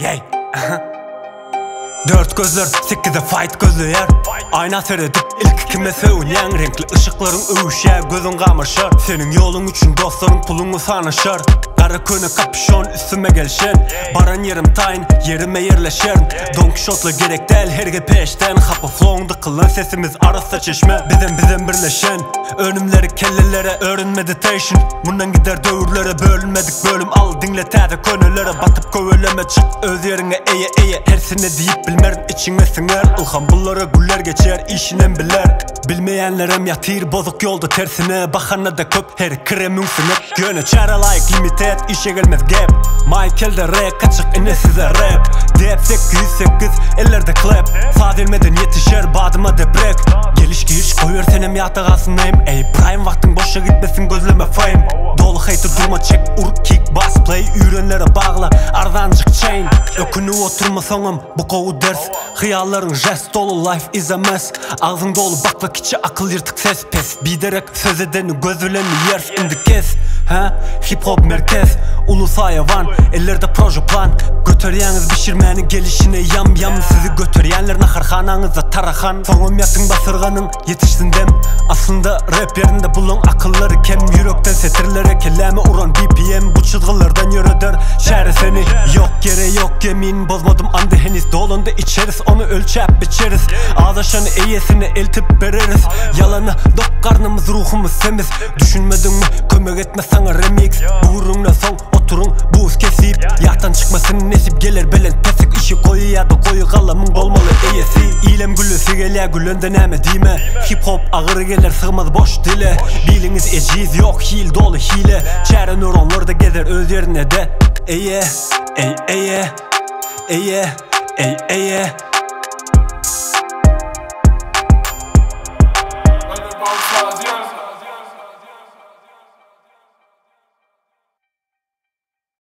Yey. Dört gözler, 8'e fight gözlüyer. Ayna seyredip ilk kime söyleyen renkli ışıkların övüşer, gözün kamaşır. Senin yolun için dostların pulunu sanaşır. Kara köne kapüşon üstüme gelşen. Baran yerim tayin, yerime yerleşerin. Don Quixote'la gerek değil herge peşten. Hapı flow'unda kılan sesimiz arası çeşme. Bizden birleşen önümleri kellelere öğren meditation. Bundan gider dövürlere bölünmedik bölüm. Al dinle tade könülere batıp köveleme çık öz yerine eye. Hersine deyip bilmerin içine siner. Ilham bunlara güller geçer işinen biler. Bilmeyenlerem yatır bozuk yolda tersine. Bakana da köp her kremin sınıp. Gönü çare layık limited işe gelmez gap. Michael'de rap kaçık ine size rap. Dep 808 ellerde clap. Sağ dilmeden yetişer badıma debrek. Geliş giyiş koyur senem yata kalsınayım. Ey prime vaktin boşa gitmesin gözleme fame. Dolu hater durma çek ur kick bass play. Ürünlere bağla ardancık chain. Ökünü oturma sonum bu kovu ders. Hıyalların jest dolu life is a mess. Ağzın dolu bakla kiçi akıl yırtık ses pes. Biderek söz edeni gözüleni yers indi kes. Hip hop merkez ulus hayvan ellerde proje plan. Götürüyeniz pişirmenin gelişine yam. Sizi götürüyenler naharhananıza tarahan. Sonum yatın basırganın yetişsin dem. Aslında rap yerinde bulun akılları kem. Yürekten setirlere kelime uğran BPM. Bu çizgilerden yürüdür şehre seni. Yok yere yok yemin bozmadım andı henüz. Dolunda içeriz onu ölçep biçeriz. Ağdaşanı iyesini eltip veririz. Yalanı dok karnımız ruhumuz semiz. Düşünmedin mi kömek etme sana remix. Buğrunla son oturun buz kesip. Yahtan çıkmasın nesip gelir belen pesik. İşi koyu ya da koyu kalamın olmalı iyesi. İlem gülüsü geliyor gülünden eme dime. Hip hop ağır gelir sığmaz boş dile. Biliniz eciz yok hil dolu hile. Çare nöronlar da gezer öz yerine de. Eye.